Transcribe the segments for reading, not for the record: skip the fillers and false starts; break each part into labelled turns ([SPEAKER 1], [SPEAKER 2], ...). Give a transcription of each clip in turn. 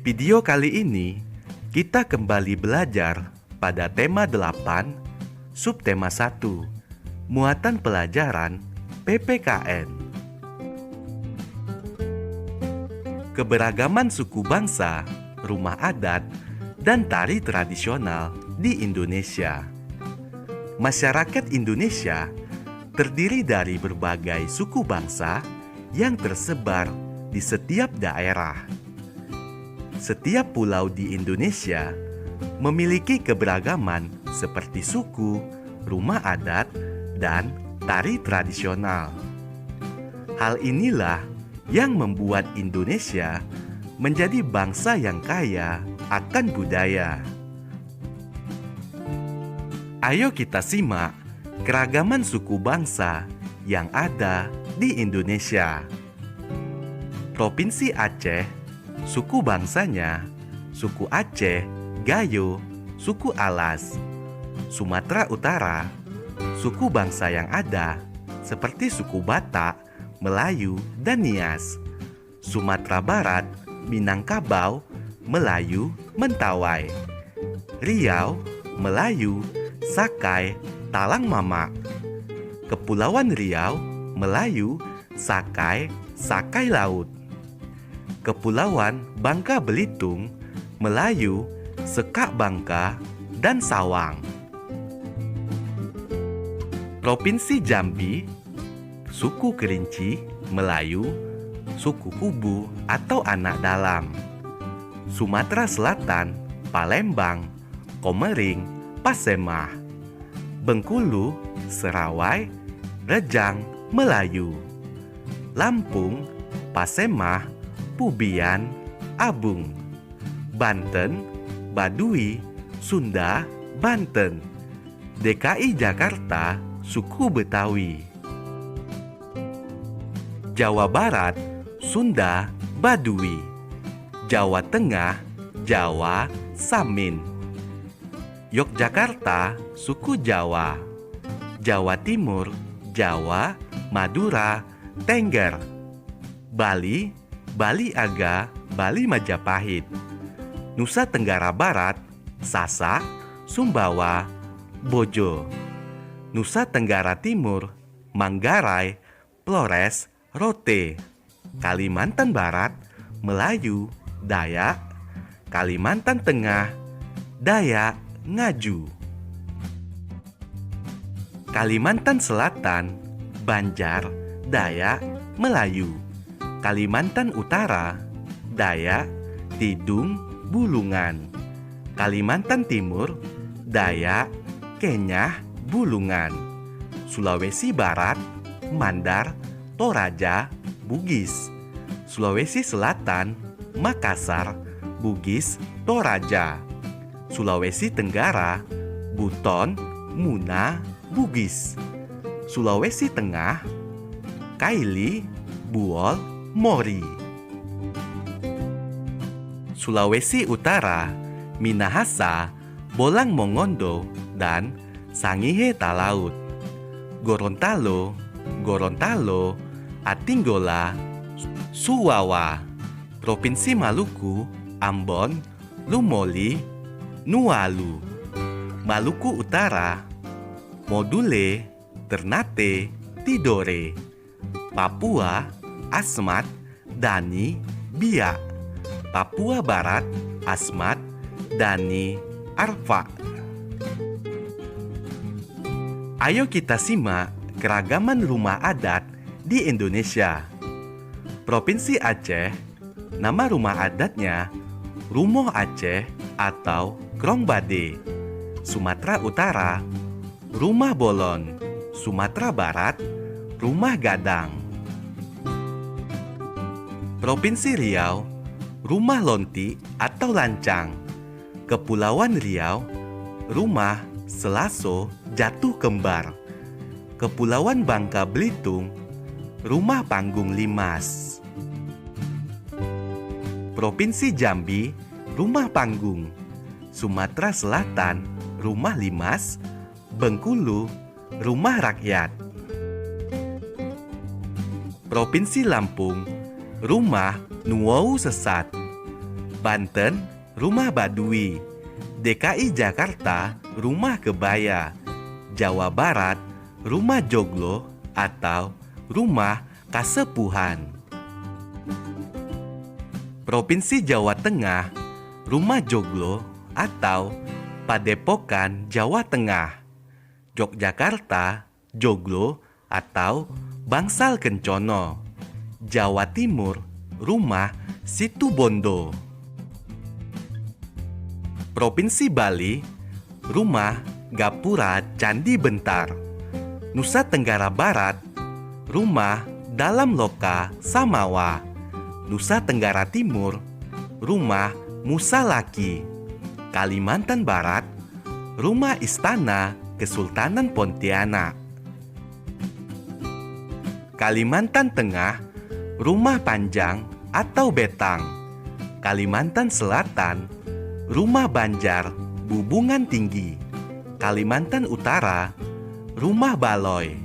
[SPEAKER 1] video kali ini, kita kembali belajar pada tema 8, subtema 1, muatan pelajaran PPKN. Keberagaman suku bangsa, rumah adat, dan tari tradisional di Indonesia. Masyarakat Indonesia terdiri dari berbagai suku bangsa yang tersebar di setiap daerah. Setiap pulau di Indonesia memiliki keberagaman seperti suku, rumah adat, dan tari tradisional. Hal inilah yang membuat Indonesia menjadi bangsa yang kaya akan budaya. Ayo kita simak keragaman suku bangsa yang ada di Indonesia. Provinsi Aceh, suku bangsanya suku Aceh, Gayo, suku Alas. Sumatera Utara, suku bangsa yang ada seperti suku Batak, Melayu, dan Nias. Sumatera Barat, Minangkabau, Melayu, Mentawai. Riau, Melayu, Sakai, Talang Mamak. Kepulauan Riau, Melayu, Sakai, Sakai Laut. Kepulauan Bangka Belitung, Melayu, Sekak Bangka, dan Sawang. Provinsi Jambi, suku Kerinci, Melayu, suku Kubu atau anak dalam. Sumatera Selatan, Palembang, Komering, Pasemah. Bengkulu, Serawai, Rejang, Melayu. Lampung, Pasemah, Pubian, Abung. Banten, Baduy, Sunda, Banten. DKI Jakarta, suku Betawi. Jawa Barat, Sunda, Baduy. Jawa Tengah, Jawa, Samin. Yogyakarta, suku Jawa. Jawa Timur, Jawa, Madura, Tengger. Bali, Bali Aga, Bali Majapahit. Nusa Tenggara Barat, Sasak, Sumbawa, Bojo. Nusa Tenggara Timur, Manggarai, Flores, Rote. Kalimantan Barat, Melayu, Dayak. Kalimantan Tengah, Dayak, Ngaju. Kalimantan Selatan, Banjar, Dayak, Melayu. Kalimantan Utara, Dayak, Tidung, Bulungan. Kalimantan Timur, Dayak, Kenyah, Bulungan. Sulawesi Barat, Mandar, Toraja, Bugis. Sulawesi Selatan, Makassar, Bugis, Toraja. Sulawesi Tenggara, Buton, Muna, Bugis. Sulawesi Tengah, Kaili, Buol, Mori. Sulawesi Utara, Minahasa, Bolang Mongondo, dan Sangihe Talaut. Gorontalo, Gorontalo, Atinggola, Suwawa. Provinsi Maluku, Ambon, Lumoli, Nualu. Maluku Utara, Module, Ternate, Tidore. Papua, Asmat, Dani, Biak. Papua Barat, Asmat, Dani, Arfa. Ayo kita simak keragaman rumah adat di Indonesia. Provinsi Aceh, nama rumah adatnya Rumoh Aceh atau Krongbade. Sumatera Utara, Rumah Bolon. Sumatera Barat, Rumah Gadang. Provinsi Riau, Rumah Lonti atau Lancang. Kepulauan Riau, Rumah Selaso Jatuh Kembar. Kepulauan Bangka Belitung, Rumah Panggung Limas. Provinsi Jambi, Rumah Panggung. Sumatera Selatan, Rumah Limas. Bengkulu, Rumah Rakyat. Provinsi Lampung, Rumah Nuwou Sesat. Banten, rumah Baduy. DKI Jakarta, rumah kebaya. Jawa Barat, rumah joglo atau rumah kasepuhan. Provinsi Jawa Tengah, rumah joglo atau padepokan Jawa Tengah. Yogyakarta, joglo atau bangsal kencono. Jawa Timur, rumah Situbondo. Provinsi Bali, rumah Gapura Candi Bentar. Nusa Tenggara Barat, rumah Dalam Loka Samawa. Nusa Tenggara Timur, rumah Musa Laki. Kalimantan Barat, rumah Istana Kesultanan Pontianak. Kalimantan Tengah, rumah Panjang atau Betang. Kalimantan Selatan, rumah Banjar Bubungan Tinggi. Kalimantan Utara, rumah Baloy.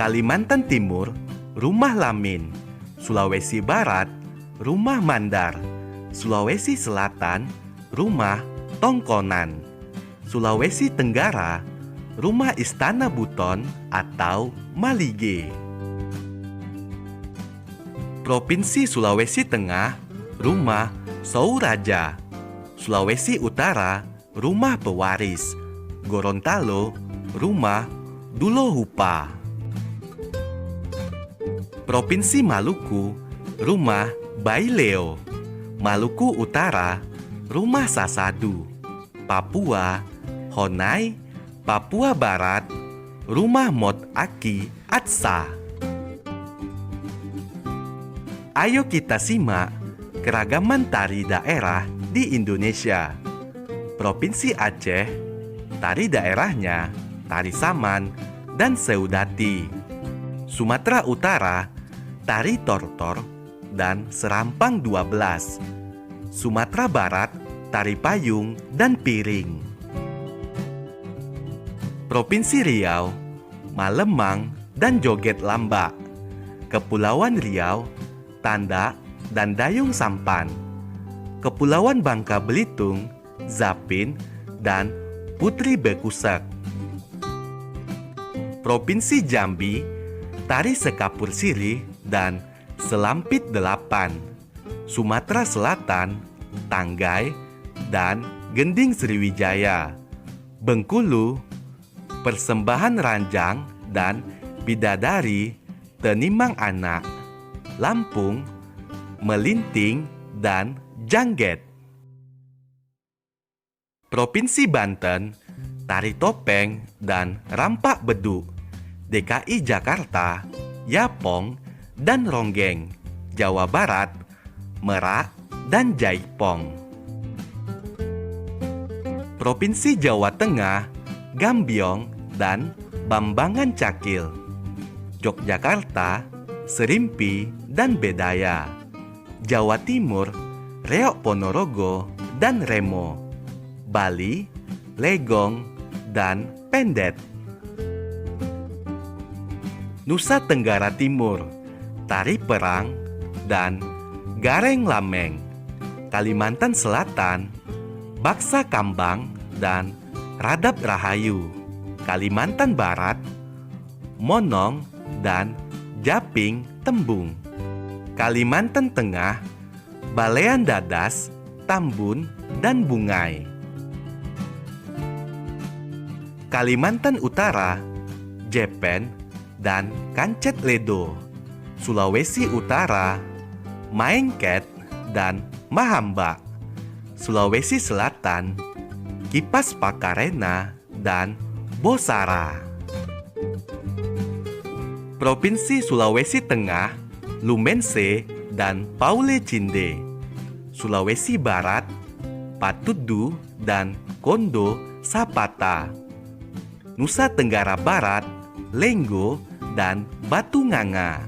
[SPEAKER 1] Kalimantan Timur, rumah Lamin. Sulawesi Barat, rumah Mandar. Sulawesi Selatan, rumah Tongkonan. Sulawesi Tenggara, rumah Istana Buton atau Malige. Provinsi Sulawesi Tengah, rumah Souraja. Sulawesi Utara, rumah Pewaris. Gorontalo, rumah Dulohupa. Provinsi Maluku, rumah Baileo. Maluku Utara, rumah Sasadu. Papua, Honai. Papua Barat, rumah Mot Aki Atsa. Ayo kita simak keragaman tari daerah di Indonesia. Provinsi Aceh, tari daerahnya tari saman dan seudati. Sumatera Utara, tari tortor dan serampang 12. Sumatera Barat, tari payung dan piring. Provinsi Riau, Malemang dan joget lamba. Kepulauan Riau, tanda dan dayung sampan. Kepulauan Bangka Belitung, zapin dan putri bekusak. Provinsi Jambi, tari sekapur sirih dan selampit 8. Sumatera Selatan, tanggai dan gending Sriwijaya. Bengkulu, persembahan ranjang dan bidadari tenimang anak. Lampung, melinting dan jangget. Provinsi Banten, tari topeng dan rampak beduk. DKI Jakarta, yapong dan ronggeng. Jawa Barat, merak dan jaipong. Provinsi Jawa Tengah, gambyong dan bambangan cakil. Yogyakarta, serimpi dan bedaya. Jawa Timur, reok Ponorogo dan remo. Bali, legong dan pendet. Nusa Tenggara Timur, tari perang dan gareng lameng. Kalimantan Selatan, baksa kambang dan radap rahayu. Kalimantan Barat, monong dan japing tembung. Kalimantan Tengah, balean dadas, tambun dan bungai. Kalimantan Utara, jepen dan kancet ledo. Sulawesi Utara, maengket dan mahamba. Sulawesi Selatan, kipas pakarena dan bosara. Provinsi Sulawesi Tengah, lumense dan paule cinde. Sulawesi Barat, patudu dan kondo sapata. Nusa Tenggara Barat, lenggo dan batu nganga.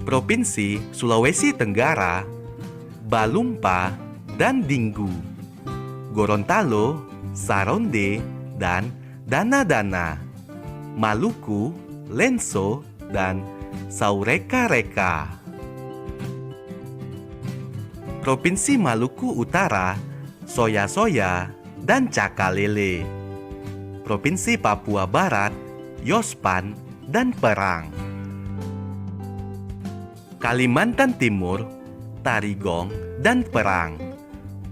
[SPEAKER 1] Provinsi Sulawesi Tenggara, balumpa dan dinggu. Gorontalo, saronde dan dana-dana. Maluku, lenso dan saureka-reka. Provinsi Maluku Utara, soya-soya dan cakalele. Provinsi Papua Barat, yospan dan perang. Kalimantan Timur, tarigong dan perang.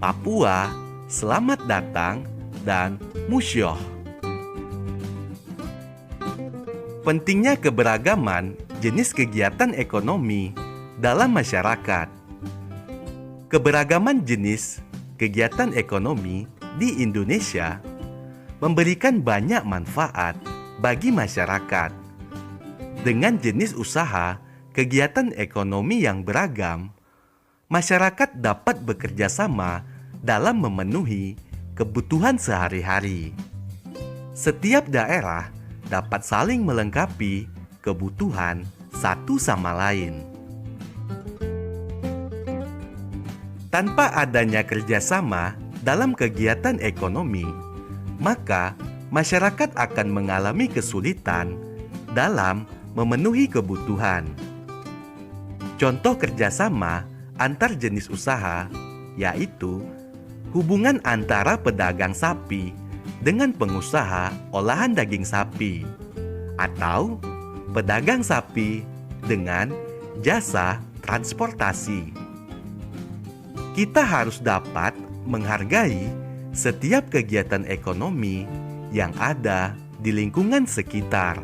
[SPEAKER 1] Papua, selamat datang dan musyoh. Pentingnya keberagaman jenis kegiatan ekonomi dalam masyarakat. Keberagaman jenis kegiatan ekonomi di Indonesia memberikan banyak manfaat bagi masyarakat. Dengan jenis usaha kegiatan ekonomi yang beragam, masyarakat dapat bekerja sama dalam memenuhi kebutuhan sehari-hari. Setiap daerah dapat saling melengkapi kebutuhan satu sama lain. Tanpa adanya kerjasama dalam kegiatan ekonomi, maka masyarakat akan mengalami kesulitan dalam memenuhi kebutuhan. Contoh kerjasama antar jenis usaha yaitu hubungan antara pedagang sapi dengan pengusaha olahan daging sapi, atau pedagang sapi dengan jasa transportasi. Kita harus dapat menghargai setiap kegiatan ekonomi yang ada di lingkungan sekitar.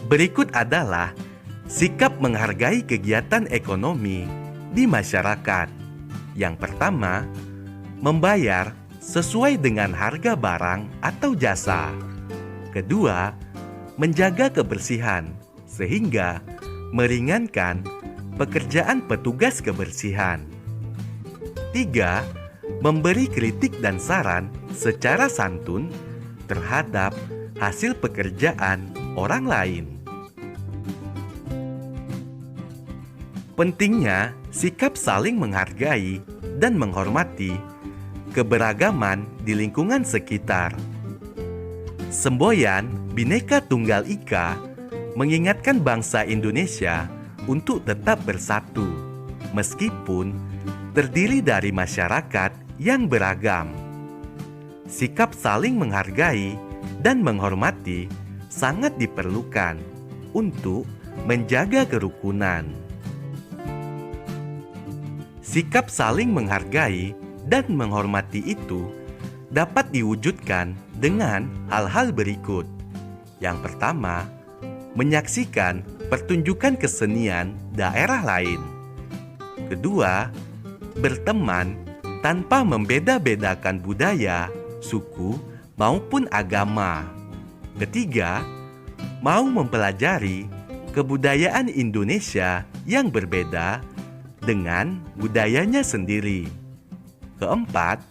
[SPEAKER 1] Berikut adalah sikap menghargai kegiatan ekonomi di masyarakat. Yang pertama, membayar sesuai dengan harga barang atau jasa. Kedua, menjaga kebersihan sehingga meringankan pekerjaan petugas kebersihan. 3. Memberi kritik dan saran secara santun terhadap hasil pekerjaan orang lain. Pentingnya sikap saling menghargai dan menghormati keberagaman di lingkungan sekitar. Semboyan Bhinneka Tunggal Ika mengingatkan bangsa Indonesia untuk tetap bersatu, meskipun terdiri dari masyarakat yang beragam. Sikap saling menghargai dan menghormati sangat diperlukan untuk menjaga kerukunan. Sikap saling menghargai dan menghormati itu dapat diwujudkan dengan hal-hal berikut. Yang pertama, menyaksikan pertunjukan kesenian daerah lain. Kedua, berteman tanpa membeda-bedakan budaya, suku, maupun agama. Ketiga, mau mempelajari kebudayaan Indonesia yang berbeda dengan budayanya sendiri. Keempat,